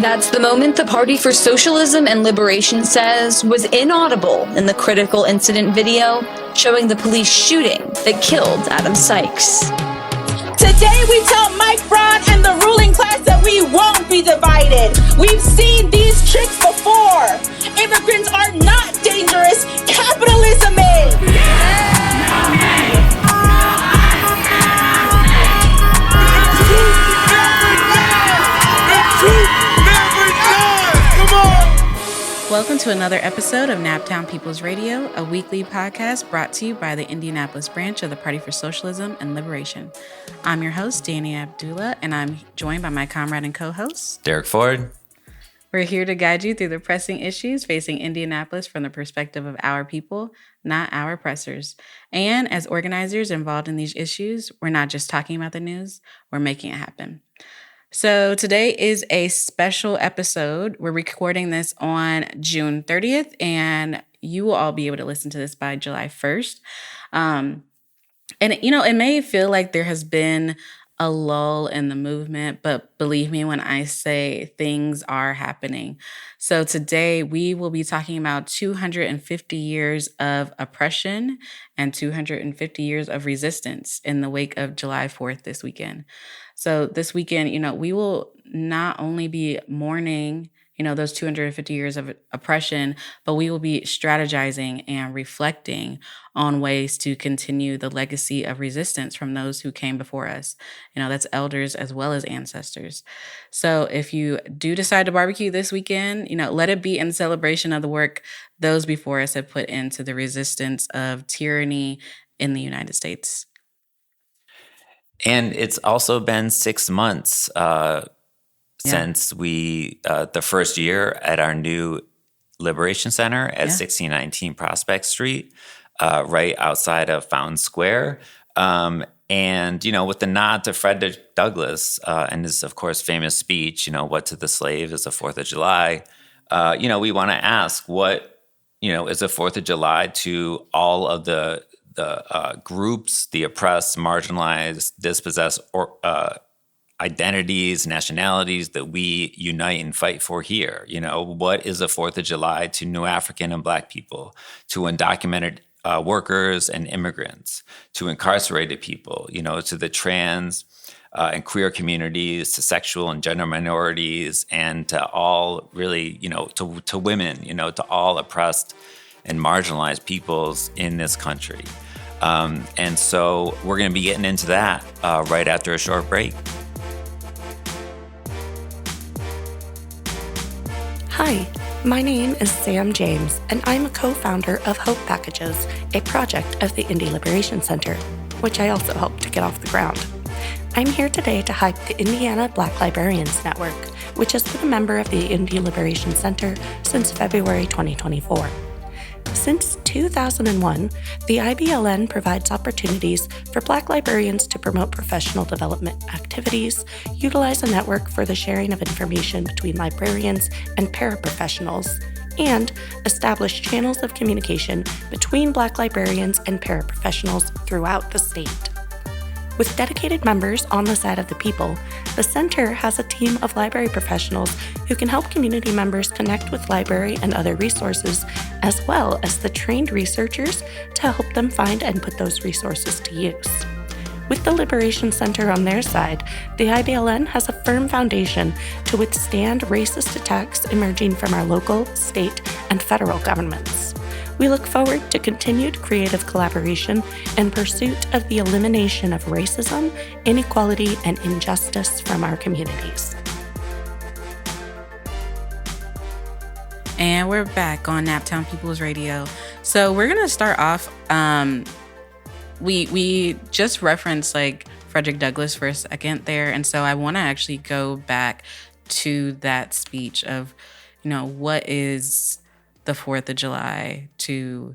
That's the moment the Party for Socialism and Liberation says was inaudible in the critical incident video showing the police shooting that killed Adam Sykes. Today we tell Mike Brown and the ruling class that we won't be divided. We've seen these tricks before. Immigrants are not dangerous. Capitalism is. Welcome to another episode of Naptown People's Radio, a weekly podcast brought to you by the Indianapolis branch of the Party for Socialism and Liberation. I'm your host, Dani Abdullah, and I'm joined by my comrade and co-host, Derek Ford. We're here to guide you through the pressing issues facing Indianapolis from the perspective of our people, not our oppressors. And as organizers involved in these issues, we're not just talking about the news, we're making it happen. So today is a special episode. We're recording this on June 30th, and you will all be able to listen to this by July 1st. And, it may feel like there has been a lull in the movement, but believe me when I say things are happening. So today we will be talking about 250 years of oppression and 250 years of resistance in the wake of July 4th this weekend. So this weekend, we will not only be mourning, those 250 years of oppression, but we will be strategizing and reflecting on ways to continue the legacy of resistance from those who came before us. That's elders as well as ancestors. So if you do decide to barbecue this weekend, let it be in celebration of the work those before us have put into the resistance of tyranny in the United States. And it's also been 6 months since we, the first year at our new Liberation Center at 1619 Prospect Street, right outside of Fountain Square. And, with the nod to Frederick Douglass and his, of course, famous speech, what to the slave is the 4th of July, we want to ask what, is the 4th of July to all of the groups, the oppressed, marginalized, dispossessed, or identities, nationalities that we unite and fight for here. What is the 4th of July to New African and Black people, to undocumented workers and immigrants, to incarcerated people, to the trans and queer communities, to sexual and gender minorities, and to all really, to women, to all oppressed and marginalized peoples in this country. And so we're going to be getting into that right after a short break. Hi, my name is Sam James, and I'm a co-founder of Hope Packages, a project of the Indy Liberation Center, which I also helped to get off the ground. I'm here today to hype the Indiana Black Librarians Network, which has been a member of the Indy Liberation Center since February 2024. Since 2001, the IBLN provides opportunities for Black librarians to promote professional development activities, utilize a network for the sharing of information between librarians and paraprofessionals, and establish channels of communication between Black librarians and paraprofessionals throughout the state. With dedicated members on the side of the people, the center has a team of library professionals who can help community members connect with library and other resources, as well as the trained researchers to help them find and put those resources to use. With the Liberation Center on their side, the IBLN has a firm foundation to withstand racist attacks emerging from our local, state, and federal governments. We look forward to continued creative collaboration in pursuit of the elimination of racism, inequality, and injustice from our communities. And we're back on Naptown People's Radio. So we're going to start off, we just referenced Frederick Douglass for a second there. And so I want to actually go back to that speech of, what is the 4th of July to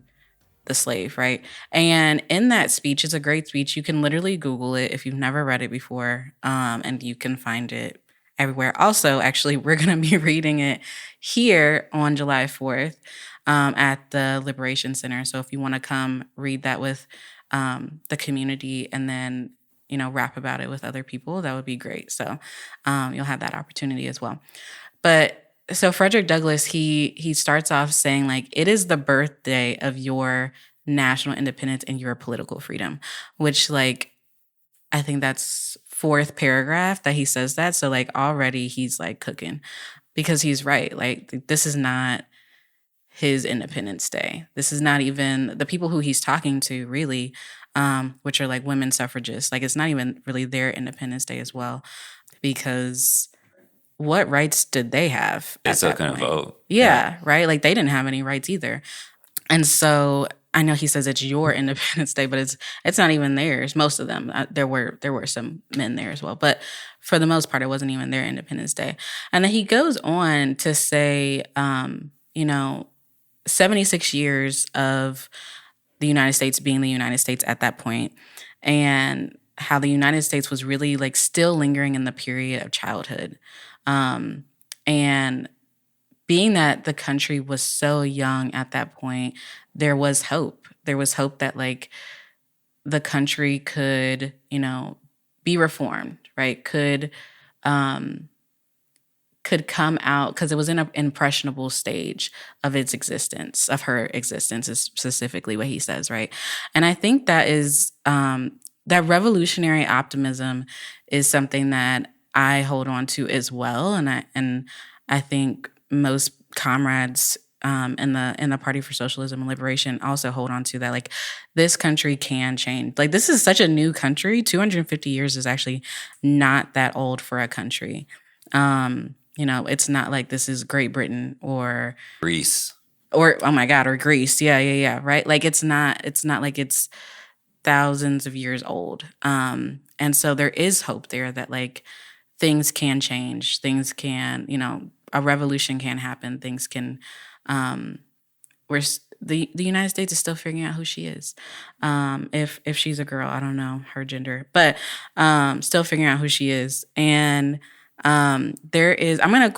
the slave, right? And in that speech, it's a great speech. You can literally Google it if you've never read it before, and you can find it everywhere. Also, actually, we're going to be reading it here on July 4th at the Liberation Center. So if you want to come read that with the community and then, rap about it with other people, that would be great. So you'll have that opportunity as well. But so Frederick Douglass, he starts off saying like, it is the birthday of your national independence and your political freedom, which like, I think that's fourth paragraph that he says that. So like already he's like cooking, because he's right. Like this is not his Independence Day. This is not even the people who he's talking to really, which are like women suffragists. Like it's not even really their Independence Day as well, because what rights did they have? They still couldn't vote. Yeah, right? Like they didn't have any rights either. And so I know he says it's your Independence Day, but it's not even theirs. Most of them, there were some men there as well, but for the most part, it wasn't even their Independence Day. And then he goes on to say, 76 years of the United States being the United States at that point, and how the United States was really like still lingering in the period of childhood. And being that the country was so young at that point, there was hope. There was hope that like the country could, be reformed, right? Could come out, because it was in an impressionable stage of its existence, of her existence is specifically what he says, right? And I think that is, that revolutionary optimism is something that I hold on to as well. And I think most comrades in the Party for Socialism and Liberation also hold on to that. Like this country can change. Like this is such a new country. 250 years is actually not that old for a country. It's not like this is Great Britain or Greece or oh my God, or Greece. Yeah. Right. Like it's not like it's thousands of years old. And so there is hope there that like things can change. Things can, a revolution can happen. Things can, the United States is still figuring out who she is. If she's a girl, I don't know her gender, but still figuring out who she is. And there is, I'm going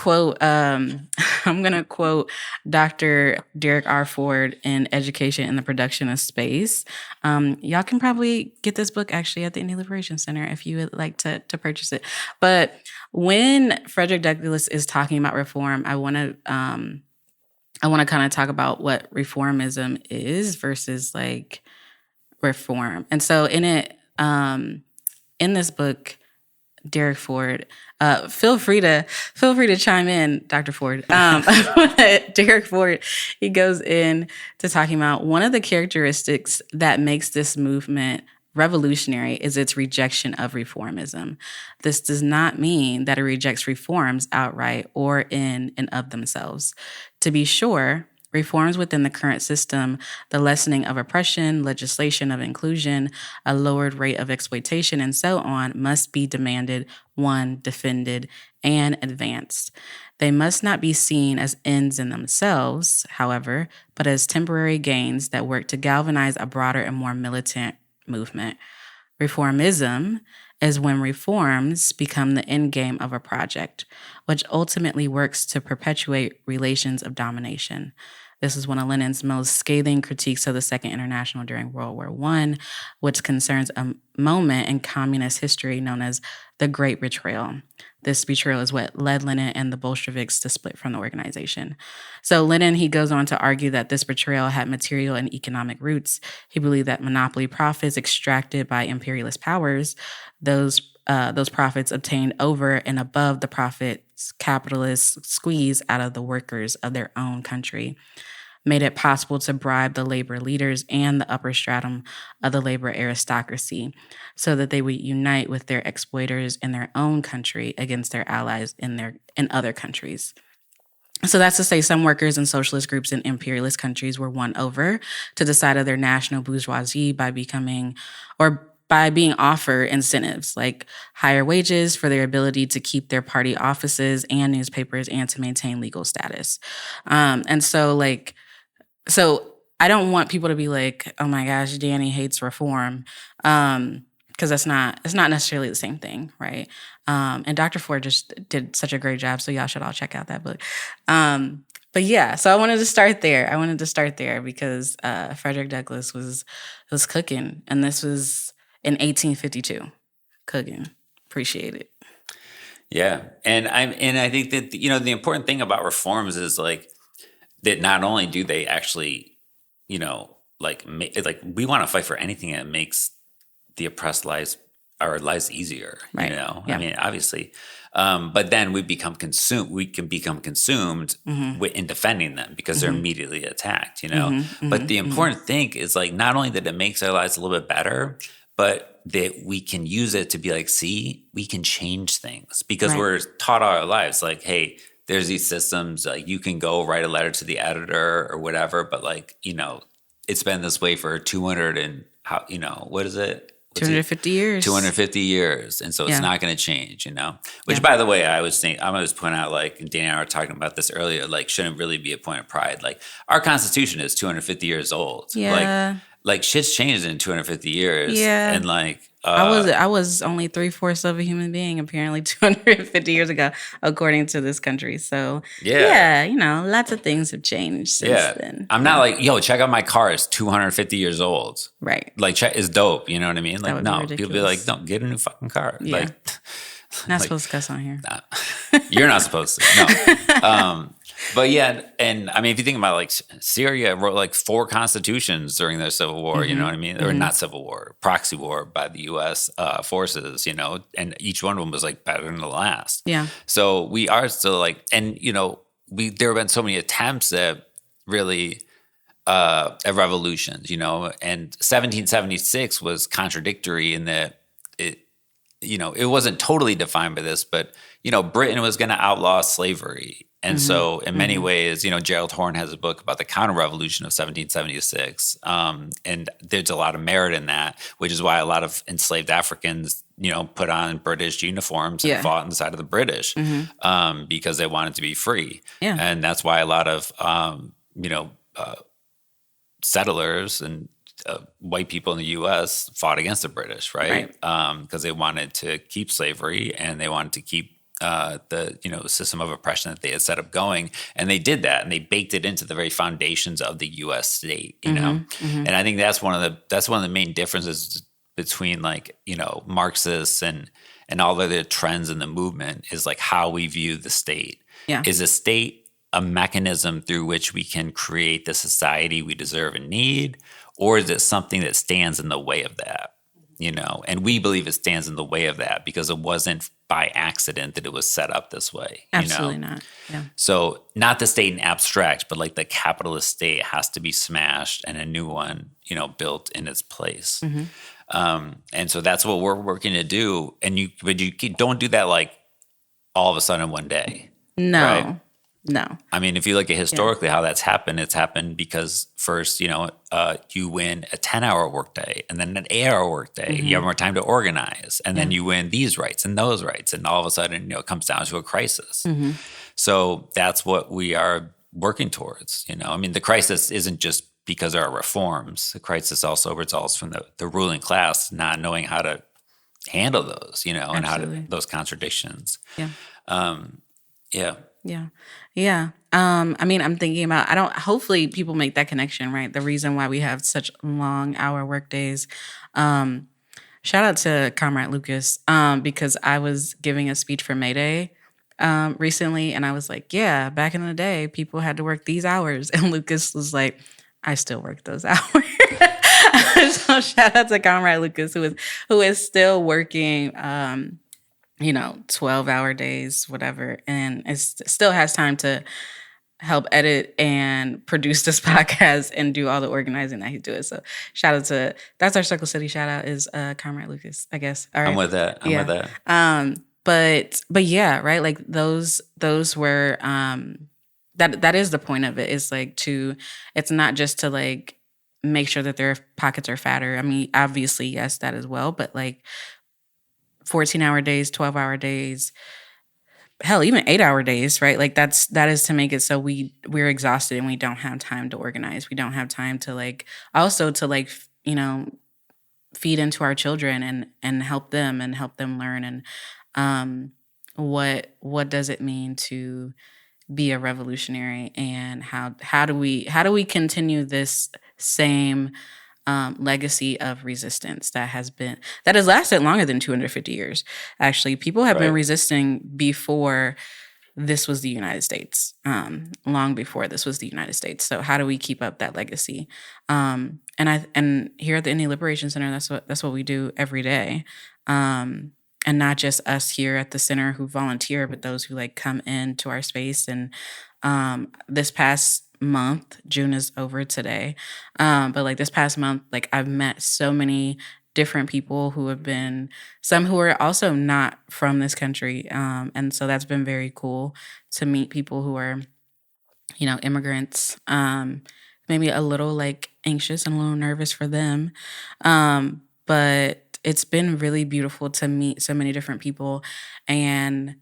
to quote Dr. Derek R. Ford in Education and the Production of Space. Y'all can probably get this book actually at the Indian Liberation Center if you would like to purchase it. But when Frederick Douglass is talking about reform, I want to kind of talk about what reformism is versus like reform. And so in it, in this book, Derek Ford, feel free to chime in, Dr. Ford. Derek Ford, he goes in to talking about one of the characteristics that makes this movement revolutionary is its rejection of reformism. This does not mean that it rejects reforms outright or in and of themselves. To be sure, reforms within the current system, the lessening of oppression, legislation of inclusion, a lowered rate of exploitation, and so on, must be demanded, won, defended, and advanced. They must not be seen as ends in themselves, however, but as temporary gains that work to galvanize a broader and more militant movement. Reformism is when reforms become the endgame of a project, which ultimately works to perpetuate relations of domination. This is one of Lenin's most scathing critiques of the Second International during World War I, which concerns a moment in communist history known as the Great Betrayal. This betrayal is what led Lenin and the Bolsheviks to split from the organization. So Lenin, he goes on to argue that this betrayal had material and economic roots. He believed that monopoly profits extracted by imperialist powers, those profits obtained over and above the profits capitalists squeeze out of the workers of their own country, made it possible to bribe the labor leaders and the upper stratum of the labor aristocracy so that they would unite with their exploiters in their own country against their allies in other countries. So that's to say some workers and socialist groups in imperialist countries were won over to the side of their national bourgeoisie by being offered incentives like higher wages for their ability to keep their party offices and newspapers and to maintain legal status. So I don't want people to be like, oh my gosh, Dani hates reform, because it's not necessarily the same thing, right? And Dr. Ford just did such a great job, so y'all should all check out that book. But yeah, so I wanted to start there because Frederick Douglass was cooking, and this was in 1852. Cooking. Appreciate it. Yeah. And I think that, the important thing about reforms is like that not only do they actually, like we want to fight for anything that makes the oppressed our lives easier, Right. Yeah. Yeah. I mean, obviously. But then we can become consumed in defending them because they're immediately attacked, But the important thing is like not only that it makes our lives a little bit better, but that we can use it to be like, see, we can change things because we're taught all our lives like, hey, there's these systems, like you can go write a letter to the editor or whatever, but like, it's been this way for 200 and what is it? 250 years. 250 years. And so it's not going to change, Which, by the way, I'm going to point out, like, Dani and I were talking about this earlier, like, shouldn't really be a point of pride. Like, our Constitution is 250 years old. Yeah. Like shit's changed in 250 years. Yeah. And, like... I was only 3/4 of a human being, apparently, 250 years ago, according to this country. So, lots of things have changed since then. I'm not like, yo, check out my car. It's 250 years old. Right. Like, it's dope. You know what I mean? Like, no, people be like, don't get a new fucking car. Yeah. Like, not supposed to cuss on here. Nah, you're not supposed to. No. But yeah, and I mean, if you think about like Syria wrote like 4 constitutions during their civil war, you know what I mean? Or not civil war, proxy war by the U.S. Forces, and each one of them was like better than the last. Yeah. So we are still like, and there have been so many attempts at really at revolutions, and 1776 was contradictory in that it wasn't totally defined by this, but Britain was going to outlaw slavery. And so in many ways, Gerald Horne has a book about the counter-revolution of 1776. And there's a lot of merit in that, which is why a lot of enslaved Africans, put on British uniforms and fought on the side of the British because they wanted to be free. Yeah. And that's why a lot of, settlers and white people in the U.S. fought against the British, right? Because they wanted to keep slavery and they wanted to keep the system of oppression that they had set up going, and they did that, and they baked it into the very foundations of the U.S. state, And I think that's one of the main differences between like Marxists and all of the trends in the movement is like how we view the state. Yeah. Is a state a mechanism through which we can create the society we deserve and need, or is it something that stands in the way of that? And we believe it stands in the way of that because it wasn't by accident that it was set up this way. Absolutely not. Yeah. So not the state in abstract, but like the capitalist state has to be smashed and a new one, built in its place. And so that's what we're working to do. But you don't do that like all of a sudden one day. No. Right? No. I mean, if you look at historically how that's happened, it's happened because first, you win a 10-hour workday and then an 8-hour workday. You have more time to organize. And then you win these rights and those rights. And all of a sudden, it comes down to a crisis. So that's what we are working towards. I mean, the crisis isn't just because there are reforms. The crisis also results from the ruling class not knowing how to handle those, and how to those contradictions. Yeah. Yeah. Yeah. Yeah. I mean, I'm thinking about, hopefully people make that connection, right? The reason why we have such long hour work days. Shout out to Comrade Lucas, because I was giving a speech for May Day recently. And I was like, yeah, back in the day, people had to work these hours. And Lucas was like, I still work those hours. So shout out to Comrade Lucas, who is still working, 12-hour days, whatever, and it still has time to help edit and produce this podcast and do all the organizing that he's doing. So shout out that's our Circle City shout out is Comrade Lucas, I guess. All right. I'm with that. I'm with that. But yeah, right. Like those were that is the point of it, is like it's not just to like make sure that their pockets are fatter. I mean, obviously, yes, that as well, but like 14-hour days, 12-hour days, hell, even 8-hour days, right? Like that is to make it so we're exhausted and we don't have time to organize. We don't have time to like, also to like, feed into our children and help them learn. And what does it mean to be a revolutionary, and how do we continue this same legacy of resistance that has lasted longer than 250 years. Actually, people have been resisting before this was the United States, long before this was the United States. So how do we keep up that legacy? And here at the Indian Liberation Center, that's what we do every day. And not just us here at the center who volunteer, but those who like come into our space. And this past month, June is over today, but like this past month, like I've met so many different people who have been, some who are also not from this country, and so that's been very cool to meet people who are, you know, immigrants, maybe a little like anxious and a little nervous for them, but it's been really beautiful to meet so many different people. And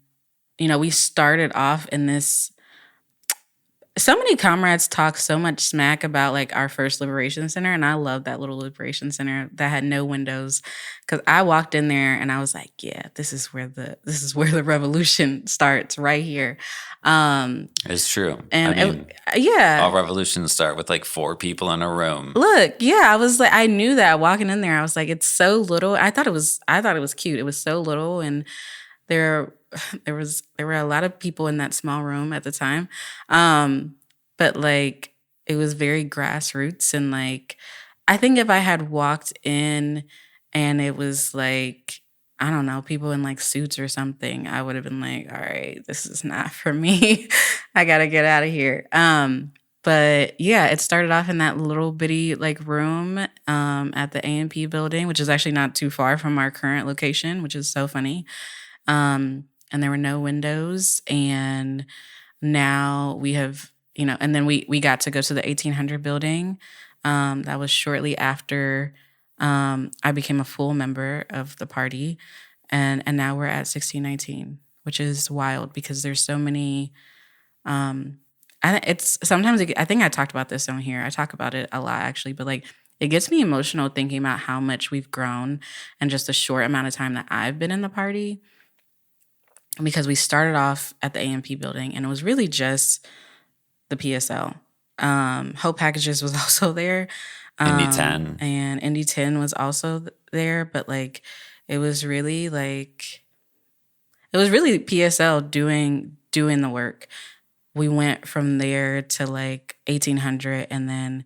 you know, we started off in this, so many comrades talk so much smack about like our first Liberation Center, and I love that little Liberation Center that had no windows, because I walked in there and I was like, yeah, this is where the revolution starts, right here. It's true. And all revolutions start with like 4 people in a room. Look, yeah, I was like, I knew that walking in there. I was like, it's so little. I thought it was cute. It was so little, and there were a lot of people in that small room at the time. But like it was very grassroots, and like I think if I had walked in and it was like, I don't know, people in like suits or something, I would have been like, all right, this is not for me. I gotta get out of here. But yeah, it started off in that little bitty like room at the A&P building, which is actually not too far from our current location, which is so funny. And there were no windows, and now we have, you know, and then we got to go to the 1800 building. That was shortly after I became a full member of the party, and now we're at 1619, which is wild because there's so many. I think I talked about this on here. I talk about it a lot actually, but like it gets me emotional thinking about how much we've grown in just a short amount of time that I've been in the party. Because we started off at the A&P building, and it was really just the PSL. Hope Packages was also there. Indy 10. And Indy 10 was also there, but like it was really PSL doing the work. We went from there to like 1800, and then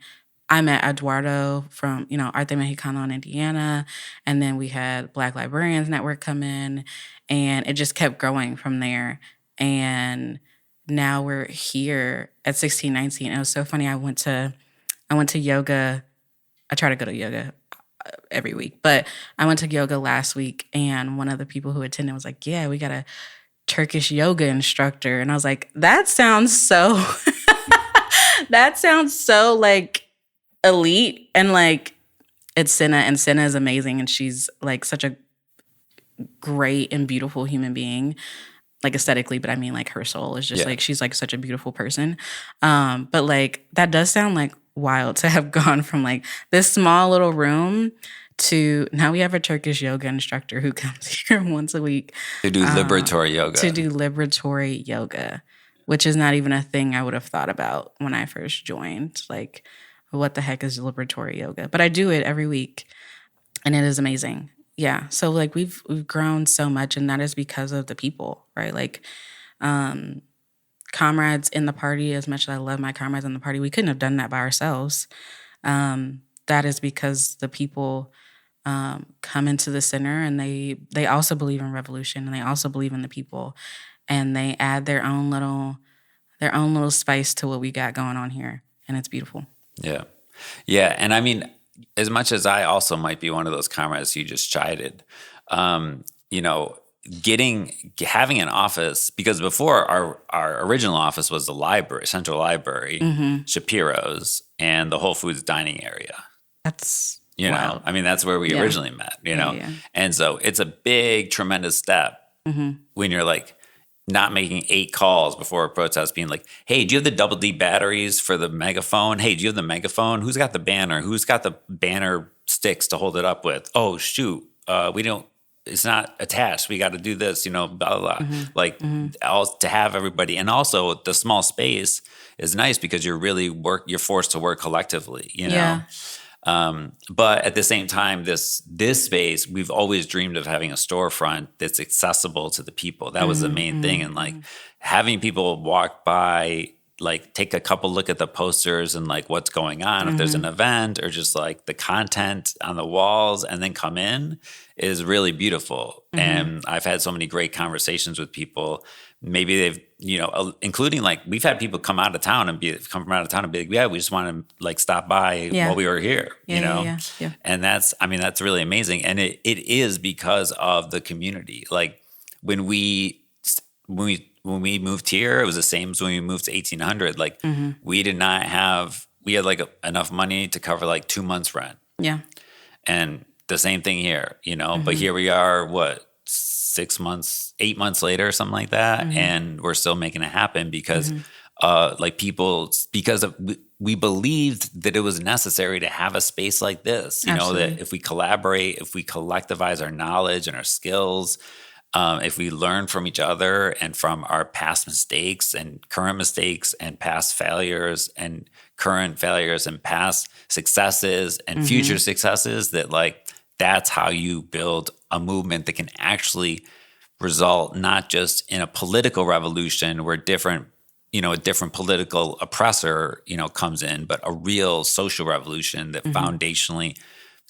I met Eduardo from, you know, Arte Mexicano in Indiana, and then we had Black Librarians Network come in, and it just kept growing from there. And now we're here at 1619. It was so funny. I went to yoga. I try to go to yoga every week, but I went to yoga last week, and one of the people who attended was like, yeah, we got a Turkish yoga instructor. And I was like, that sounds so like elite, and like it's Senna, and Senna is amazing, and she's like such a great and beautiful human being, like aesthetically, but I mean like her soul is just like, she's like such a beautiful person. But like that does sound like wild to have gone from like this small little room to now we have a Turkish yoga instructor who comes here once a week to do liberatory yoga, which is not even a thing I would have thought about when I first joined. Like, what the heck is liberatory yoga? But I do it every week, and it is amazing. Yeah, so like we've grown so much, and that is because of the people, right? Like, comrades in the party. As much as I love my comrades in the party, we couldn't have done that by ourselves. That is because the people come into the center, and they also believe in revolution, and they also believe in the people, and they add their own little spice to what we got going on here, and it's beautiful. Yeah, and I mean, as much as I also might be one of those comrades you just chided, you know, having an office, because before our original office was the library, Central Library, Shapiro's, and the Whole Foods dining area. That's you wild. know, I mean, that's where we originally met. You know, and so it's a big, tremendous step when you're like not making 8 calls before a protest, being like, hey, do you have the double D batteries for the megaphone? Hey, do you have the megaphone? Who's got the banner? Who's got the banner sticks to hold it up with? Oh, shoot. We don't, it's not attached. We got to do this, you know, blah, blah, blah. Like, to have everybody. And also, the small space is nice because you're forced to work collectively, you know? But at the same time, this space, we've always dreamed of having a storefront that's accessible to the people. That was the main thing. And like having people walk by, like take a couple look at the posters and like what's going on, if there's an event or just like the content on the walls and then come in is really beautiful. And I've had so many great conversations with people. Maybe they've, including like we've had people come out of town and be like, yeah, we just want to like stop by while we were here, Yeah. And that's really amazing. And it is because of the community. Like when we moved here, it was the same as when we moved to 1800. Like we had like enough money to cover like 2 months rent. Yeah. And the same thing here, but here we are, 8 months later, something like that. And we're still making it happen because we believed that it was necessary to have a space like this, that if we collaborate, if we collectivize our knowledge and our skills, if we learn from each other and from our past mistakes and current mistakes and past failures and current failures and past successes and future successes, that like that's how you build a movement that can actually result not just in a political revolution where a different political oppressor, comes in, but a real social revolution that foundationally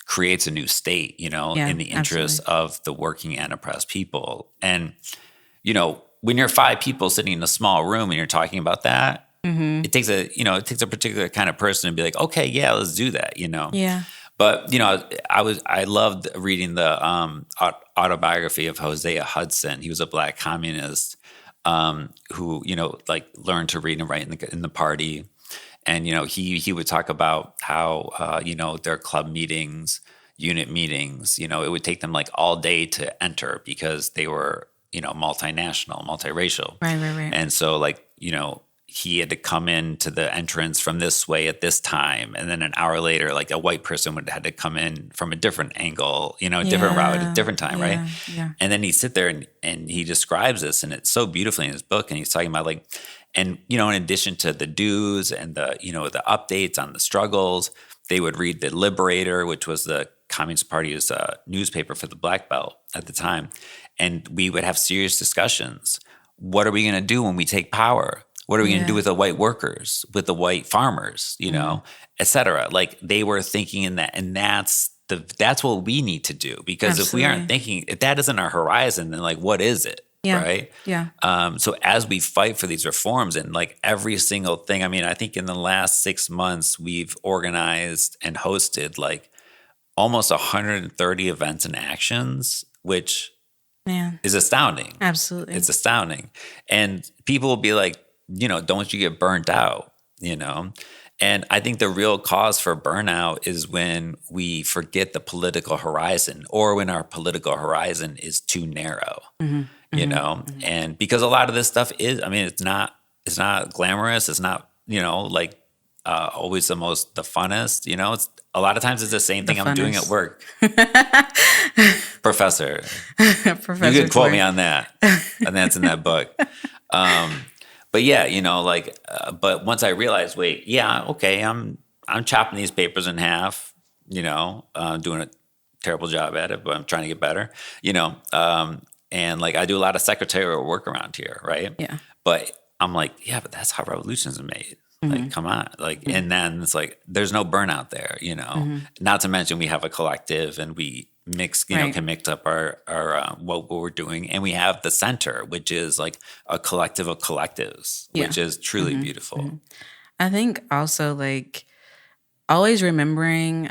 creates a new state, in the interest of the working and oppressed people. And, when you're 5 people sitting in a small room and you're talking about that, it takes a particular kind of person to be like, okay, yeah, let's do that, Yeah. But, I loved reading the autobiography of Hosea Hudson. He was a Black communist who, learned to read and write in the party. And, he would talk about how, their club meetings, unit meetings, it would take them like all day to enter because they were, multinational, multiracial. Right. And so like, he had to come into the entrance from this way at this time. And then an hour later, like a white person would have to come in from a different angle, different route at a different time, right? Yeah. And then he'd sit there and he describes this, and it's so beautifully in his book. And he's talking about like, and, in addition to the dues and the, the updates on the struggles, they would read the Liberator, which was the Communist Party's newspaper for the Black Belt at the time. And we would have serious discussions. What are we going to do when we take power? What are we going to do with the white workers, with the white farmers, et cetera? Like they were thinking in that, and that's what we need to do. Because if we aren't thinking, if that isn't our horizon, then like, what is it? Yeah. Right? Yeah. So as we fight for these reforms and like every single thing, I think in the last 6 months, we've organized and hosted like almost 130 events and actions, which is astounding. Absolutely. It's astounding. And people will be like, don't you get burnt out, And I think the real cause for burnout is when we forget the political horizon or when our political horizon is too narrow, And because a lot of this stuff is, it's not glamorous. It's not, always the funnest, it's a lot of times it's the same thing I'm doing at work. Professor. You could quote me on that. And that's in that book. But yeah, but once I realized, wait, yeah, okay, I'm chopping these papers in half, doing a terrible job at it, but I'm trying to get better, and like I do a lot of secretarial work around here, right? Yeah. But I'm like, yeah, but that's how revolutions are made. Like, come on. Like, and then it's like, there's no burnout there, Not to mention we have a collective and we mix, can mix up our what we're doing. And we have the center, which is like a collective of collectives, which is truly beautiful. I think also like always remembering,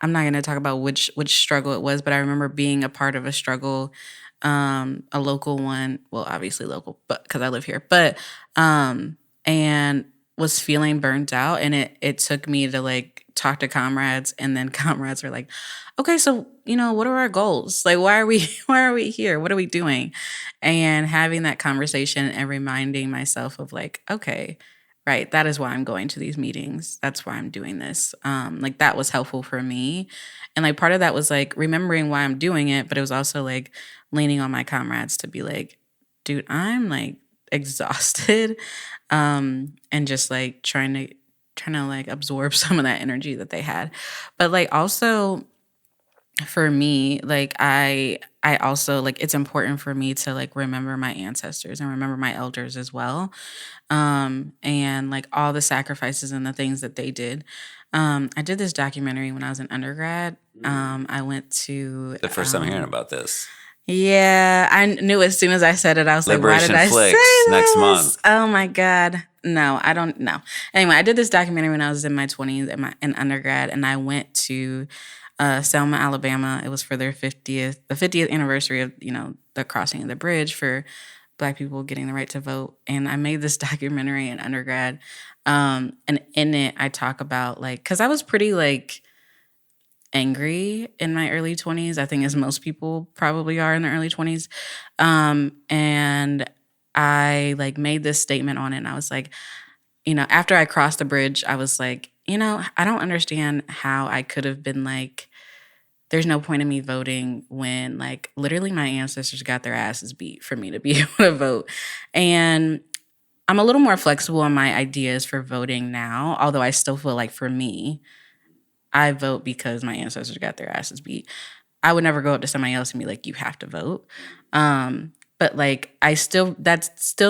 I'm not going to talk about which struggle it was, but I remember being a part of a struggle, a local one, well, obviously local, but because I live here, but, and was feeling burnt out. And it took me to like talk to comrades, and then comrades were like, okay, so, what are our goals? Like, why are we here? What are we doing? And having that conversation and reminding myself of like, okay, right, that is why I'm going to these meetings. That's why I'm doing this. Like that was helpful for me. And like part of that was like remembering why I'm doing it, but it was also like leaning on my comrades to be like, dude, I'm like exhausted. And just like trying to trying to like absorb some of that energy that they had. But like also for me, like I also like it's important for me to like remember my ancestors and remember my elders as well. And like all the sacrifices and the things that they did. I did this documentary when I was an undergrad. I went to The first time hearing about this. Yeah, I knew as soon as I said it, I was Liberation like, why did I Flicks say this? next month. Oh my God. No, I don't know. Anyway, I did this documentary when I was in my 20s in undergrad, and I went to Selma, Alabama. It was for their the 50th anniversary of, the crossing of the bridge for Black people getting the right to vote. And I made this documentary in undergrad. And in it, I talk about like, because I was pretty like angry in my early 20s, I think as most people probably are in their early 20s. And I like made this statement on it, and I was like, after I crossed the bridge, I was like, I don't understand how I could have been like, there's no point in me voting when like literally my ancestors got their asses beat for me to be able to vote. And I'm a little more flexible on my ideas for voting now, although I still feel like for me, I vote because my ancestors got their asses beat. I would never go up to somebody else and be like, you have to vote. But like, that's still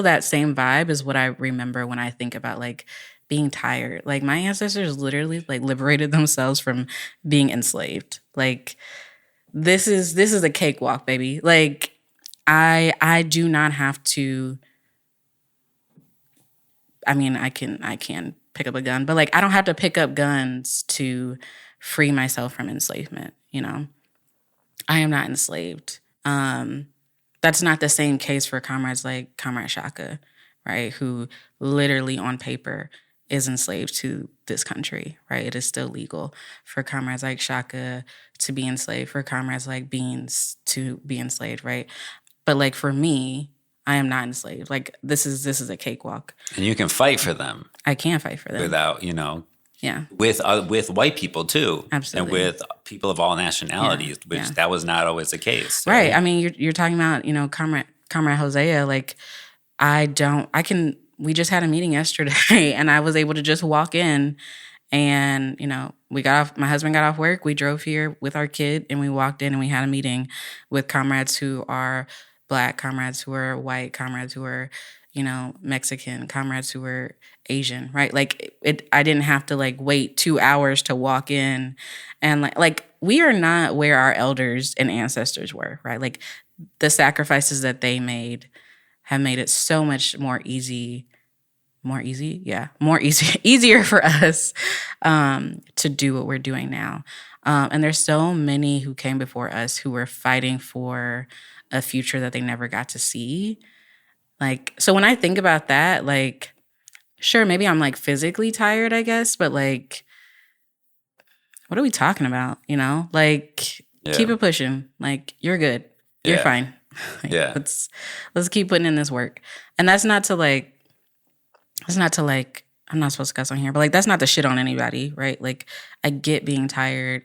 that same vibe is what I remember when I think about like being tired. Like my ancestors literally like liberated themselves from being enslaved. Like this is a cakewalk, baby. Like I do not have to, I mean, I can pick up a gun, but like I don't have to pick up guns to free myself from enslavement, I am not enslaved. That's not the same case for comrades like Comrade Shaka, right? Who literally on paper is enslaved to this country, right? It is still legal for comrades like Shaka to be enslaved, for comrades like Beans to be enslaved, right? But like for me, I am not enslaved. Like this is a cakewalk. And you can fight for them. I can fight for them Without, yeah, with white people too, absolutely, and with people of all nationalities, which that was not always the case, right? I mean, you're talking about Comrade Hosea. Like, we just had a meeting yesterday, and I was able to just walk in, and my husband got off work, we drove here with our kid, and we walked in, and we had a meeting with comrades who are Black, comrades who are white, comrades who are Mexican, comrades who were Asian, right? Like I didn't have to like wait 2 hours to walk in, and like we are not where our elders and ancestors were, right? Like the sacrifices that they made have made it so much easier for us to do what we're doing now. And there's so many who came before us who were fighting for a future that they never got to see. Like, so when I think about that, like, sure, maybe I'm like physically tired, I guess, but like, what are we talking about? Like, keep it pushing. Like, you're good. You're fine. Like, let's keep putting in this work. And that's not to like, I'm not supposed to cuss on here, but like, that's not to shit on anybody, right? Like, I get being tired.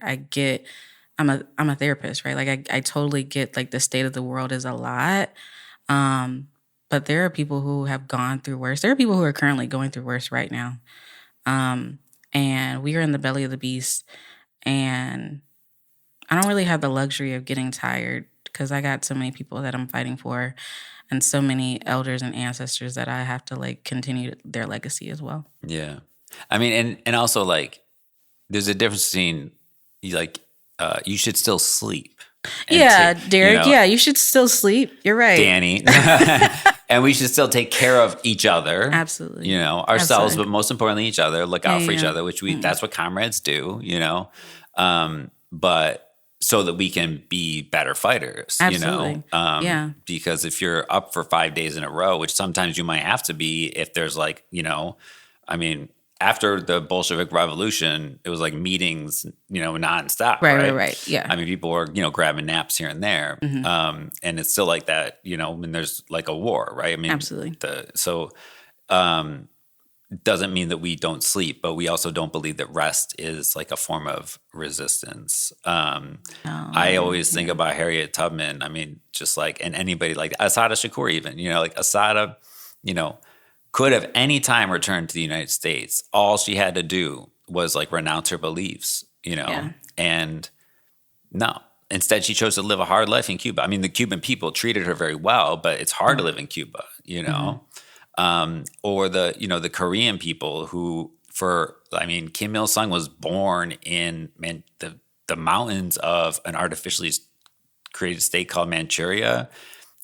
I'm a therapist, right? Like, I totally get like the state of the world is a lot. But there are people who have gone through worse. There are people who are currently going through worse right now. And we are in the belly of the beast. And I don't really have the luxury of getting tired because I got so many people that I'm fighting for and so many elders and ancestors that I have to like continue their legacy as well. Yeah. I mean, and also like there's a difference between you should still sleep. Derek, you should still sleep. You're right. Dani. And we should still take care of each other. Absolutely. Ourselves, Absolutely. but most importantly, each other. Look out for each other, which that's what comrades do, but so that we can be better fighters, Absolutely. Because if you're up for 5 days in a row, which sometimes you might have to be if there's like, after the Bolshevik Revolution, it was like meetings, nonstop. Right. Yeah. I mean, people were, grabbing naps here and there. Mm-hmm. And it's still like that, when there's like a war, right? I mean, absolutely. Doesn't mean that we don't sleep, but we also don't believe that rest is like a form of resistance. I always think about Harriet Tubman. I mean, just like, and anybody like Assata Shakur even, like Assata, could have any time returned to the United States. All she had to do was like renounce her beliefs, you know? Yeah. And no, instead she chose to live a hard life in Cuba. I mean, the Cuban people treated her very well, but it's hard to live in Cuba, you know? Or the Korean people who Kim Il-sung was born in the mountains of an artificially created state called Manchuria.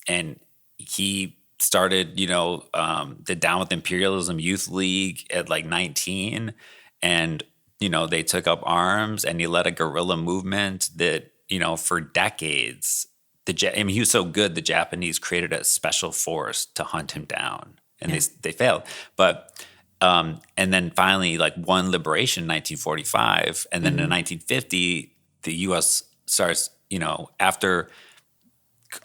And he started, the Down with Imperialism Youth League at like 19. And, they took up arms and he led a guerrilla movement that, for decades, he was so good, the Japanese created a special force to hunt him down. And they failed. But, and then finally, like, won liberation in 1945. And then in 1950, the U.S. starts, after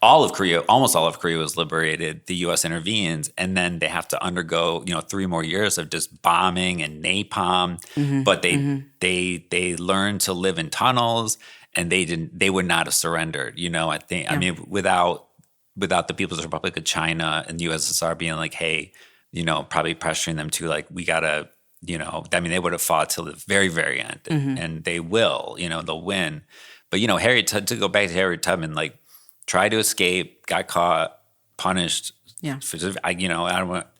almost all of Korea was liberated, the U.S. intervenes, and then they have to undergo, 3 more years of just bombing and napalm. But they learned to live in tunnels, and they would not have surrendered. I think, I mean, without the People's Republic of China and the USSR being like, hey, probably pressuring them to like, we gotta, they would have fought till the very, very end, and they will, they'll win. But to go back to Harriet Tubman, like, tried to escape, got caught, punished. Yeah.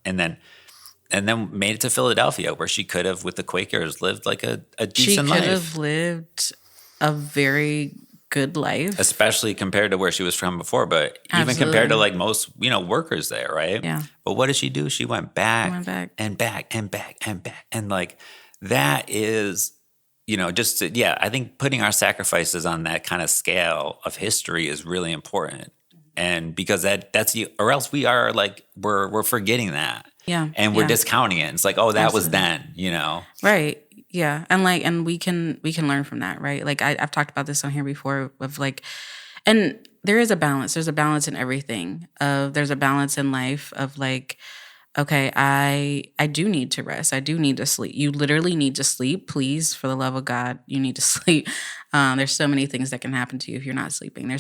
And then made it to Philadelphia, where she could have, with the Quakers, lived like a decent life. She could have lived a very good life, especially compared to where she was from before, but even compared to like most workers there, right? Yeah. But what did she do? She went back and back and back and back, and like that is I think putting our sacrifices on that kind of scale of history is really important, and because or else we are like we're forgetting that, and we're discounting it. It's like, oh, that was then, right. Yeah. And we can learn from that, right? Like I've talked about this on here before of like, and there is a balance. There's a balance in everything. There's a balance in life of like, okay, I do need to rest. I do need to sleep. You literally need to sleep. Please, for the love of God, you need to sleep. There's so many things that can happen to you if you're not sleeping.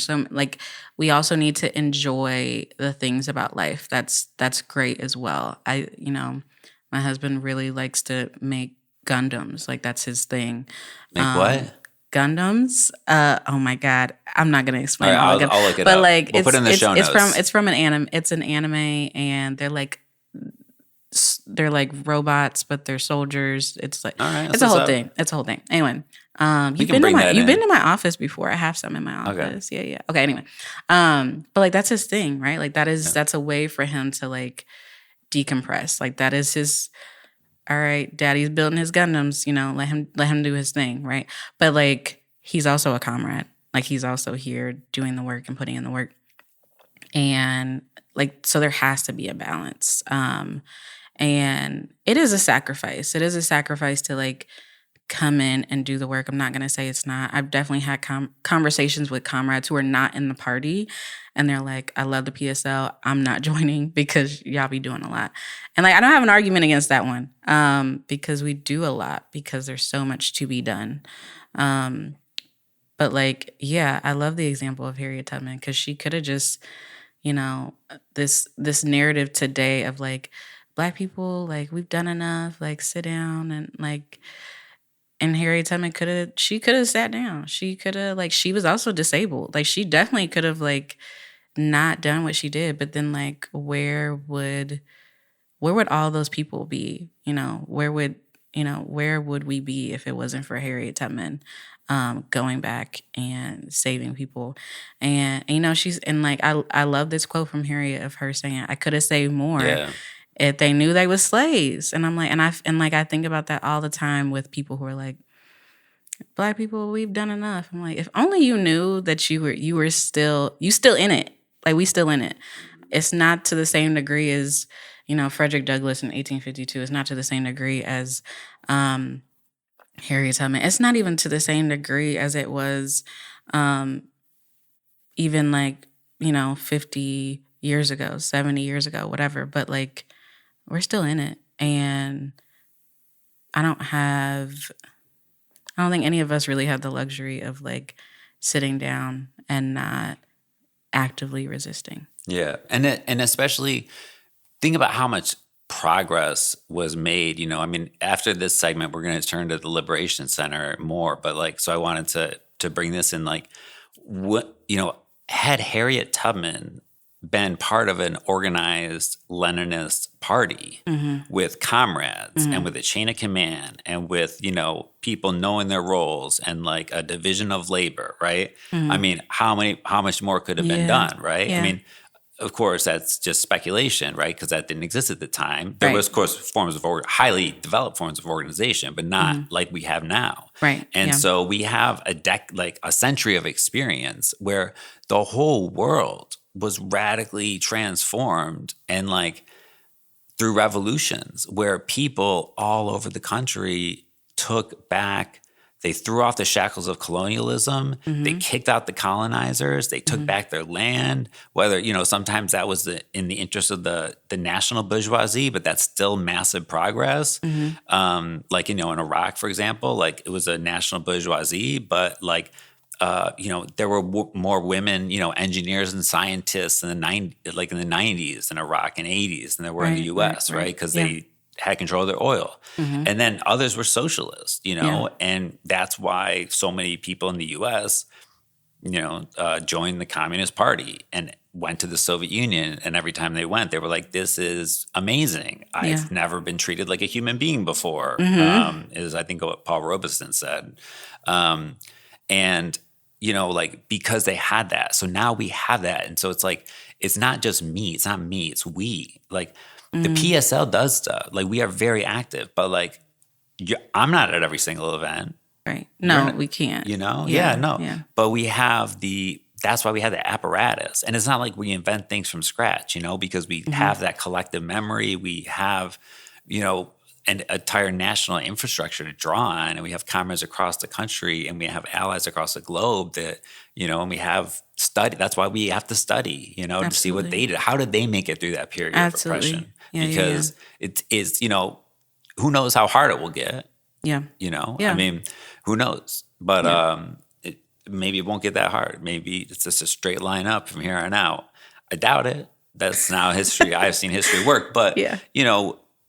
We also need to enjoy the things about life. That's great as well. My husband really likes to make Gundams. Like, that's his thing. Make what? Gundams. Oh my God. I'm not going to explain all of it. I'll look it up. Like, we'll put it in the show notes. It's from an anime. It's an anime, and they're like robots, but they're soldiers. It's like, it's a whole thing. It's a whole thing. Anyway, you've been to my office before. I have some in my office. Okay. Yeah. Okay. Anyway, but like, that's his thing, right? Like that's a way for him to like decompress. Like that is his, all right, daddy's building his Gundams, let him do his thing, right? But like, he's also a comrade. Like, he's also here doing the work and putting in the work. And like, so there has to be a balance. And it is a sacrifice. It is a sacrifice to like come in and do the work. I'm not going to say it's not. I've definitely had conversations with comrades who are not in the party, and they're like, I love the PSL. I'm not joining because y'all be doing a lot. And like, I don't have an argument against that one, because we do a lot, because there's so much to be done. But like, yeah, I love the example of Harriet Tubman, because she could have just, this narrative today of like, Black people, like, we've done enough, like, sit down, and like, and Harriet Tubman could have sat down. She could have, like, she was also disabled. Like, she definitely could have like not done what she did. But then like, where would all those people be? Where would we be if it wasn't for Harriet Tubman going back and saving people? And she's, and like, I love this quote from Harriet of her saying, I could have saved more. Yeah. If they knew they were slaves. And I'm like, I think about that all the time with people who are like, Black people, we've done enough. I'm like, if only you knew that you were still in it. Like, we still in it. It's not to the same degree as, Frederick Douglass in 1852. It's not to the same degree as Harriet Tubman. It's not even to the same degree as it was even like, 50 years ago, 70 years ago, whatever. But like, we're still in it. And I don't think any of us really have the luxury of like sitting down and not actively resisting. Yeah. And especially think about how much progress was made. I mean, after this segment, we're going to turn to the Liberation Center more. But like, so I wanted to bring this in. Like, what had Harriet Tubman been part of an organized Leninist party with comrades and with a chain of command and with, people knowing their roles and like a division of labor, right? I mean, how much more could have been done, right? Yeah. I mean, of course, that's just speculation, right? Because that didn't exist at the time. There was, of course, highly developed forms of organization, but not like we have now. Right. And so we have a century of experience where the whole world was radically transformed and like through revolutions where people all over the country they threw off the shackles of colonialism. They kicked out the colonizers. They took back their land, whether, sometimes that was in the interest of the national bourgeoisie, but that's still massive progress. Like, in Iraq, for example, like it was a national bourgeoisie, but like, there were more women, engineers and scientists in the 90s in Iraq and 80s than there were in the U.S., right? Because they had control of their oil. And then others were socialists, and that's why so many people in the U.S., joined the Communist Party and went to the Soviet Union. And every time they went, they were like, this is amazing. I've never been treated like a human being before, is I think what Paul Robeson said. And like, because they had that. So now we have that. And so it's like, it's not just me. It's not me. It's we. Like, the PSL does stuff. Like, we are very active. But, like, I'm not at every single event. Right. No, we can't. No. Yeah. But we have that's why we have the apparatus. And it's not like we invent things from scratch, because we have that collective memory. We have, an entire national infrastructure to draw on, and we have comrades across the country, and we have allies across the globe that, and we have study. That's why we have to study, to see what they did. How did they make it through that period of repression? Because it is, who knows how hard it will get? Yeah. I mean, who knows? But maybe it won't get that hard. Maybe it's just a straight line up from here on out. I doubt it. That's now history. I've seen history work, but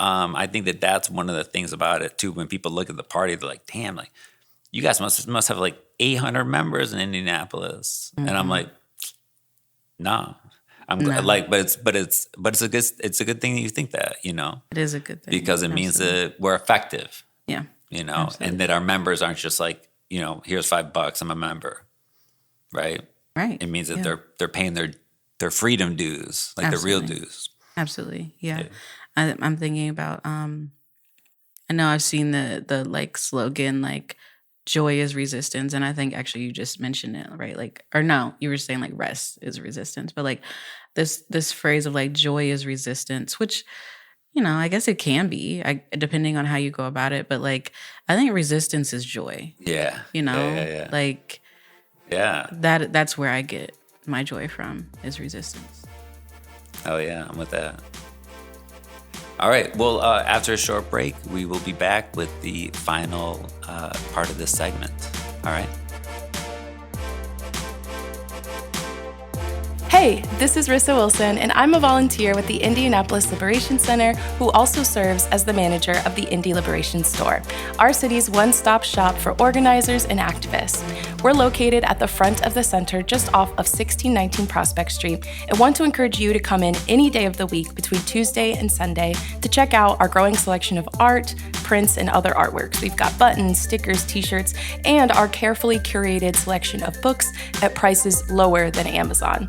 I think that's one of the things about it too. When people look at the party, they're like, "Damn, like you guys must have like 800 members in Indianapolis," and I'm like, "No, like, but it's a good thing that you think that, It is a good thing because it means that we're effective, Absolutely. and that our members aren't just like, here's $5, I'm a member, right? Right. It means that they're paying their freedom dues, like the real dues. Absolutely, yeah. I'm thinking about. I know I've seen the like slogan like "joy is resistance," and I think actually you just mentioned it, right? Like, or no, you were saying like rest is resistance, but like this phrase of like joy is resistance, which I guess it can be, depending on how you go about it. But like, I think resistance is joy. Yeah. Yeah. Like, yeah, that's where I get my joy from, is resistance. Oh yeah, I'm with that. All right. Well, after a short break, we will be back with the final part of this segment. All right. Hey, this is Rissa Wilson, and I'm a volunteer with the Indianapolis Liberation Center, who also serves as the manager of the Indy Liberation Store, our city's one-stop shop for organizers and activists. We're located at the front of the center just off of 1619 Prospect Street, and want to encourage you to come in any day of the week between Tuesday and Sunday to check out our growing selection of art, prints, and other artworks. We've got buttons, stickers, t-shirts, and our carefully curated selection of books at prices lower than Amazon.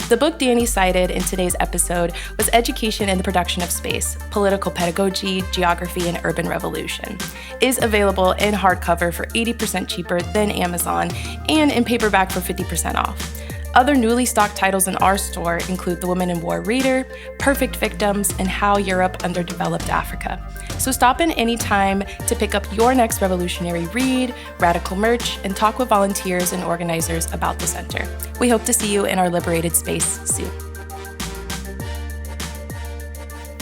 The book Dani cited in today's episode was Education in the Production of Space, Political Pedagogy, Geography, and Urban Revolution. It is available in hardcover for 80% cheaper than Amazon and in paperback for 50% off. Other newly stocked titles in our store include The Women in War Reader, Perfect Victims, and How Europe Underdeveloped Africa. So stop in anytime to pick up your next revolutionary read, radical merch, and talk with volunteers and organizers about the center. We hope to see you in our liberated space soon.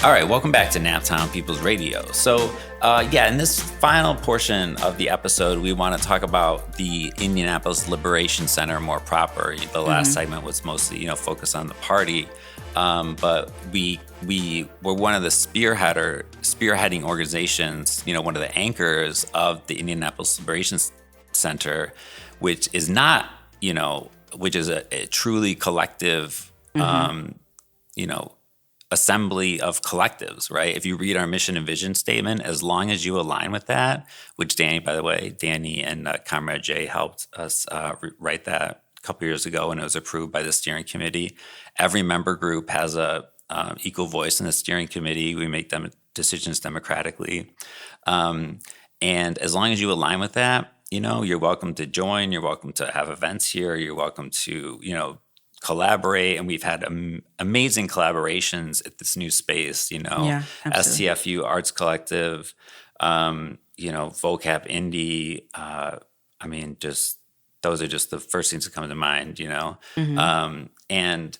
All right, welcome back to Naptown People's Radio. So, in this final portion of the episode, we want to talk about the Indianapolis Liberation Center more proper. The last segment was mostly, focused on the party. but we were one of the spearheading organizations, one of the anchors of the Indianapolis Liberation Center, which is not, which is a truly collective, assembly of collectives, right? If you read our mission and vision statement, as long as you align with that, which Dani and Comrade Jay helped us write that a couple years ago, and it was approved by the steering committee. Every member group has a equal voice in the steering committee. We make them decisions democratically, and as long as you align with that, you're welcome to join. You're welcome to have events here. You're welcome to collaborate, and we've had amazing collaborations at this new space. STFU Arts Collective, vocab Indie. Just those are just the first things that come to mind. And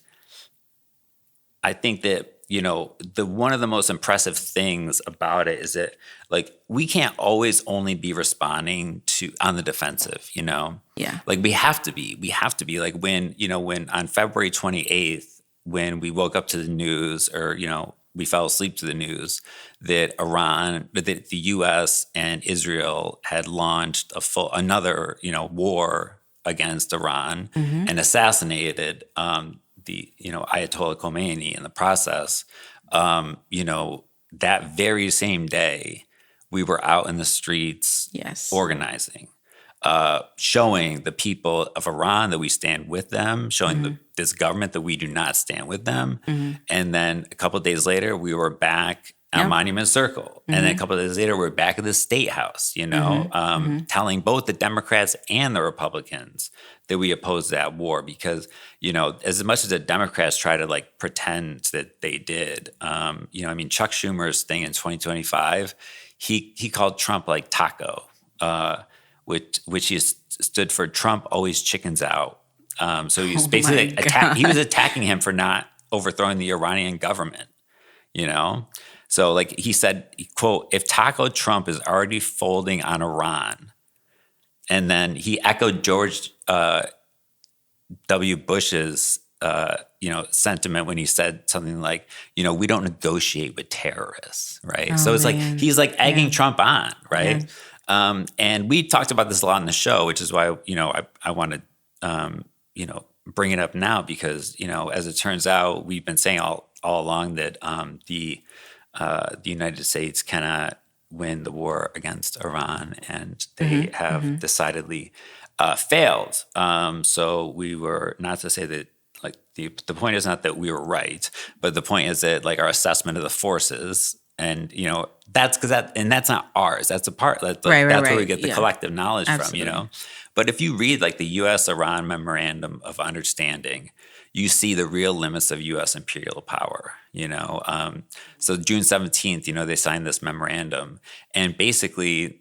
I think that the one of the most impressive things about it is that we can't always only be responding to on the defensive. We have to be like when on February 28th, when we woke up to the news, or we fell asleep to the news that the U.S. and Israel had launched another war against Iran and assassinated the Ayatollah Khomeini in the process. That very same day, we were out in the streets organizing, showing the people of Iran that we stand with them, showing this government that we do not stand with them. And then a couple of days later, we were back at Monument Circle. And then a couple of days later, we're back at the State House, telling both the Democrats and the Republicans that we oppose that war, because, as much as the Democrats try to pretend that they did, Chuck Schumer's thing in 2025, he called Trump taco, which he stood for Trump always chickens out. So he was basically he was attacking him for not overthrowing the Iranian government, So he said, quote, "If Taco Trump is already folding on Iran," and then he echoed George W. Bush's sentiment when he said something like, we don't negotiate with terrorists, right? So it's he's egging Trump on, right? Yeah. And we talked about this a lot in the show, which is why I want to bring it up now, because as it turns out, we've been saying all along that the United States cannot win the war against Iran, and they have decidedly failed. So we were, not to say that the point is not that we were right, but the point is that our assessment of the forces, and that's that's not ours. That's a part. That's where we get the collective knowledge from. But if you read the U.S.-Iran Memorandum of Understanding, you see the real limits of U.S. imperial power. So June 17th, they signed this memorandum, and basically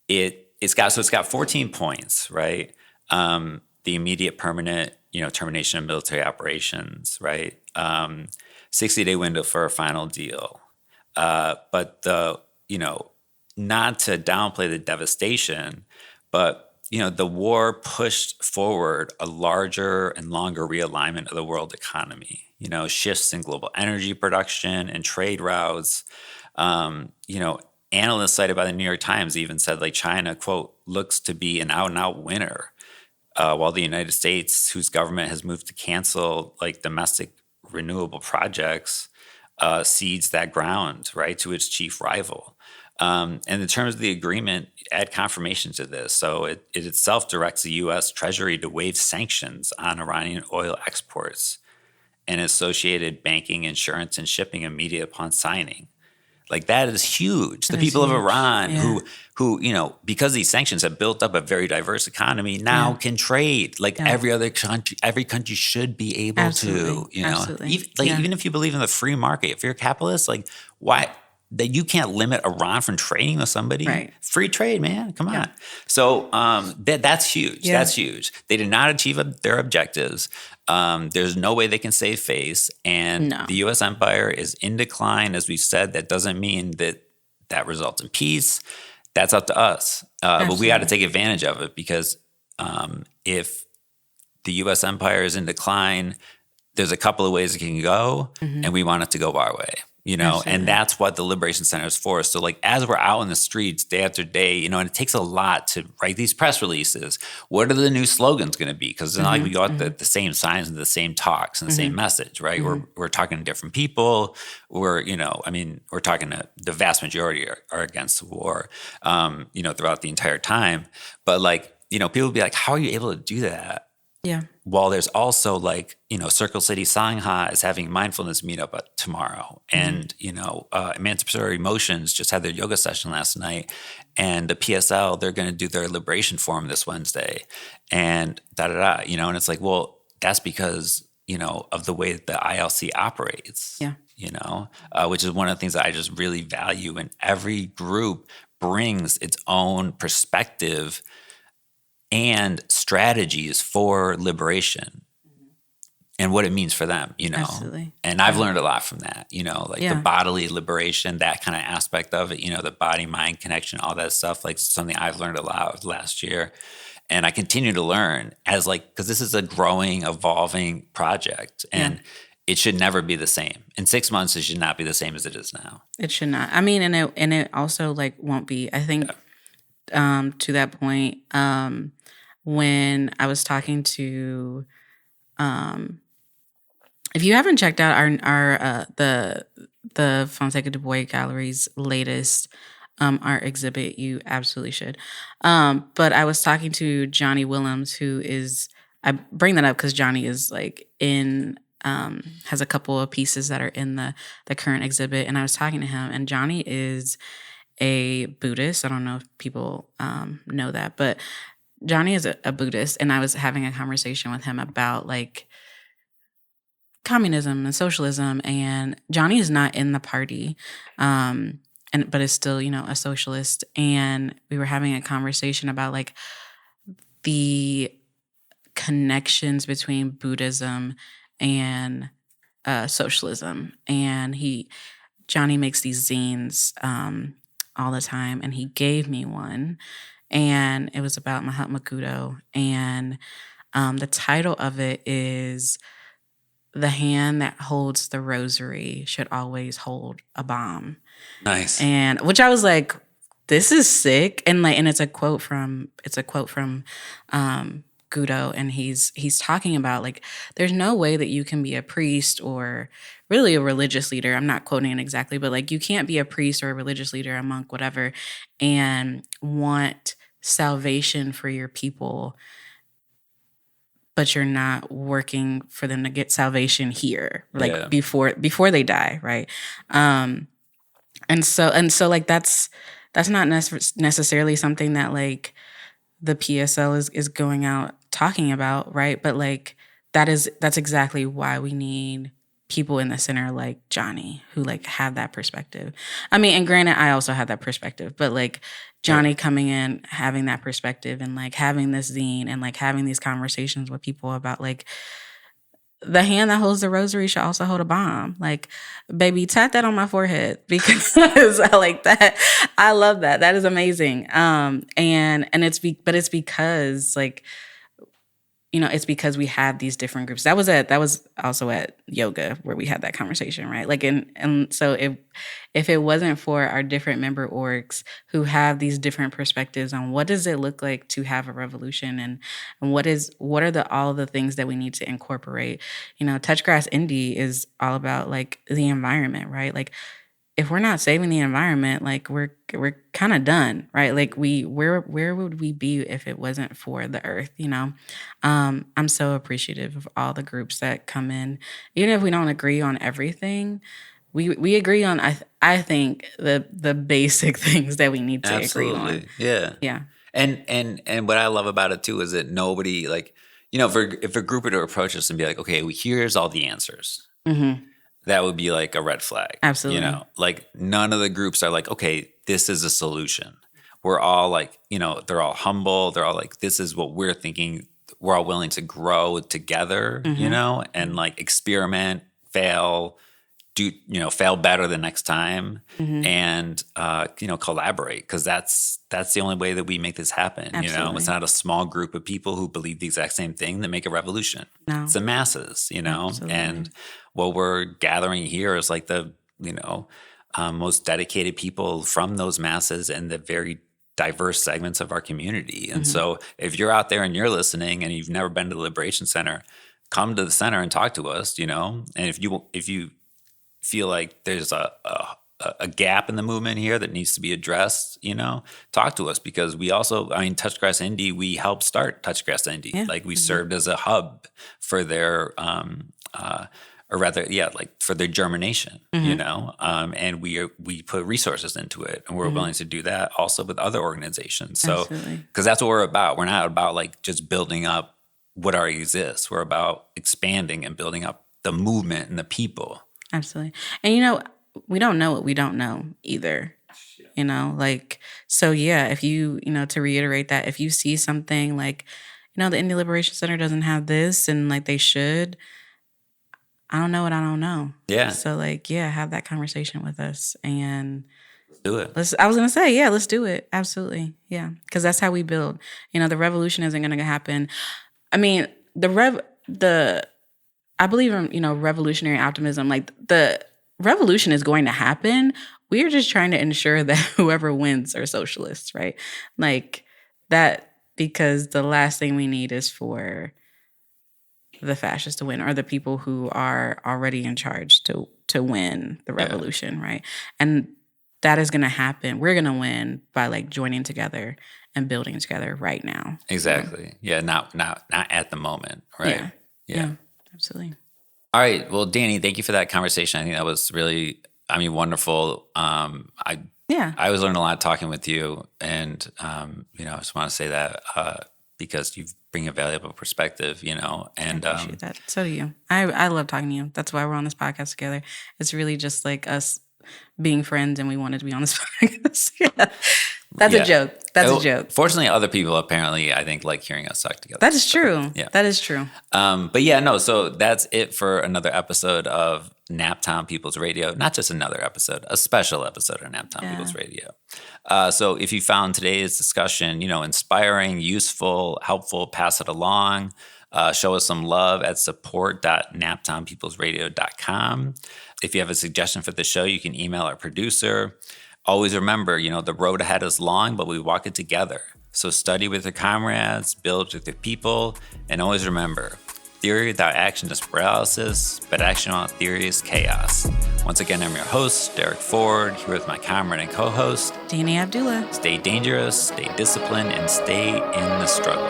it's got 14 points, right? The immediate permanent, termination of military operations, right? 60-day window for a final deal. But not to downplay the devastation, but the war pushed forward a larger and longer realignment of the world economy. Shifts in global energy production and trade routes. Analysts cited by the New York Times even said China, quote, looks to be an out-and-out winner, while the United States, whose government has moved to cancel domestic renewable projects, cedes that ground, right, to its chief rival. And in terms of the agreement, add confirmation to this. So it itself directs the U.S. Treasury to waive sanctions on Iranian oil exports and associated banking, insurance, and shipping immediately upon signing. That is huge. The people of Iran who because these sanctions have built up a very diverse economy, now can trade every other country. Every country should be able to, even if you believe in the free market, if you're a capitalist, why that you can't limit Iran from trading with somebody? Right. Free trade, man. Come on. So that's huge. Yeah. That's huge. They did not achieve their objectives. There's no way they can save face. And the U.S. empire is in decline. As we said, that doesn't mean that results in peace. That's up to us. But we got to take advantage of it, because if the U.S. empire is in decline, there's a couple of ways it can go, and we want it to go our way. Absolutely. And that's what the Liberation Center is for. So like, as we're out in the streets day after day, and it takes a lot to write these press releases. What are the new slogans going to be? Because it's not like we got the same signs and the same talks and the same message, right? We're talking to different people. We're talking to the vast majority are against the war, throughout the entire time. But like, people will be like, how are you able to do that? Yeah. While there's also like, Circle City Sangha is having mindfulness meetup tomorrow. And, Emancipatory Emotions just had their yoga session last night. And the PSL, they're going to do their liberation forum this Wednesday. And and it's like, well, that's because, of the way that the ILC operates. Yeah. Which is one of the things that I just really value. And every group brings its own perspective and strategies for liberation and what it means for them, Absolutely. And I've learned a lot from that, the bodily liberation, that kind of aspect of it, the body-mind connection, all that stuff, like something I've learned a lot of last year. And I continue to learn because this is a growing, evolving project, and it should never be the same. In 6 months, it should not be the same as it is now. It should not. I mean, and it also like won't be, I think, to that point, when I was talking to, if you haven't checked out our the Fonseca Du Bois Gallery's latest art exhibit, you absolutely should. But I was talking to Johnny Willems, who is, I bring that up because Johnny is like has a couple of pieces that are in the current exhibit, and I was talking to him, and Johnny is a Buddhist. I don't know if people know that, but Johnny is a Buddhist, and I was having a conversation with him about like communism and socialism, and Johnny is not in the party, but is still, a socialist. And we were having a conversation about like the connections between Buddhism and socialism. And Johnny makes these zines all the time, and he gave me one, and it was about Mahatma Guru, and the title of it is "The Hand That Holds the Rosary Should Always Hold a Bomb." Nice. And which I was like, this is sick. And it's a quote from Guru, and he's talking about like, there's no way that you can be a priest or really a religious leader. I'm not quoting it exactly, but like, you can't be a priest or a religious leader, a monk, whatever, and want salvation for your people, but you're not working for them to get salvation here, like before they die, right? And so like that's not necessarily something that like the PSL is going out talking about, right? But like that's exactly why we need people in the center like Johnny, who like have that perspective. I mean, and granted, I also have that perspective, but like Johnny coming in, having that perspective, and like having this zine, and like having these conversations with people about like, the hand that holds the rosary should also hold a bomb. Like, baby, tat that on my forehead, because I like that. I love that. That is amazing. And it's because like, it's because we have these different groups. That was also at yoga where we had that conversation, right? Like, and so if it wasn't for our different member orgs who have these different perspectives on what does it look like to have a revolution, and what are all the things that we need to incorporate. Touchgrass Indie is all about like the environment, right? Like, if we're not saving the environment, like we're kind of done, right? Like where would we be if it wasn't for the earth? I'm so appreciative of all the groups that come in, even if we don't agree on everything. We agree on I think the basic things that we need to agree on. Yeah. And what I love about it too is that nobody like, if a group were to approach us and be like, okay, here's all the answers. Mm-hmm. That would be like a red flag. Absolutely. Like none of the groups are like, okay, this is a solution. We're all like, they're all humble. They're all like, this is what we're thinking. We're all willing to grow together, and like experiment, fail, fail better the next time, and collaborate, because that's the only way that we make this happen. Absolutely. It's not a small group of people who believe the exact same thing that make a revolution. No. It's the masses, Absolutely. and what we're gathering here is like the most dedicated people from those masses and the very diverse segments of our community. And so if you're out there and you're listening and you've never been to the Liberation Center, come to the center and talk to us, and if you feel like there's a gap in the movement here that needs to be addressed, talk to us, because we also, Touchgrass Indy, we helped start Touchgrass Indy. Yeah. Like we served as a hub for their for their germination, and we put resources into it, and we're willing to do that also with other organizations. So, because that's what we're about. We're not about like just building up what already exists. We're about expanding and building up the movement and the people. Absolutely. And, we don't know what we don't know either, so yeah, if you, to reiterate that, if you see something like, the Indie Liberation Center doesn't have this and like they should, I don't know what I don't know. Yeah. So have that conversation with us and do it. I was going to say, let's do it. Absolutely. Yeah. Because that's how we build. The revolution isn't going to happen. I mean, I believe in, revolutionary optimism. Like the revolution is going to happen. We are just trying to ensure that whoever wins are socialists, right? Like that, because the last thing we need is for the fascists to win, or the people who are already in charge to win the revolution, right? And that is going to happen. We're going to win by like joining together and building together right now. Exactly. Yeah. Not at the moment, right? Yeah. Absolutely. All right. Well, Dani, thank you for that conversation. I think that was really, wonderful. I was learning a lot talking with you, and I just want to say that because you bring a valuable perspective, and I appreciate that. So do you. I love talking to you. That's why we're on this podcast together. It's really just like us being friends, and we wanted to be on this podcast. That's a joke. That's a joke. Fortunately, other people apparently, I think, like hearing us talk together. That is true. Yeah. That is true. So that's it for another episode of Naptown People's Radio. Not just another episode, a special episode of Naptown People's Radio. So if you found today's discussion, inspiring, useful, helpful, pass it along. Show us some love at support.naptownpeoplesradio.com. If you have a suggestion for the show, you can email our producer. Always remember, the road ahead is long, but we walk it together. So study with your comrades, build with your people, and always remember, theory without action is paralysis, but action without theory is chaos. Once again, I'm your host, Derek Ford, here with my comrade and co-host, Dani Abdullah. Stay dangerous, stay disciplined, and stay in the struggle.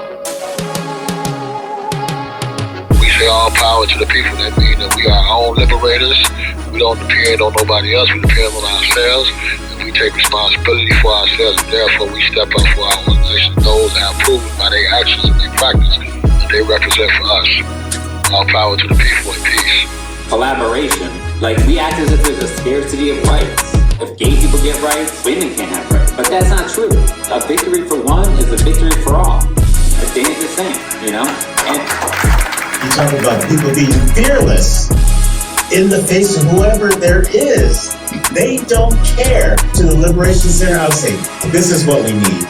We say all power to the people. That means that we are our own liberators. We don't depend on nobody else. We depend on ourselves. We take responsibility for ourselves, and therefore we step up for our organization. Those that have proven by their actions and their practice that they represent for us. All power to the people and peace. Collaboration. Like, we act as if there's a scarcity of rights. If gay people get rights, women can't have rights. But that's not true. A victory for one is a victory for all. A dangerous thing, And you talk about people being fearless in the face of whoever there is. They don't care. To the Liberation Center, I would say, this is what we need.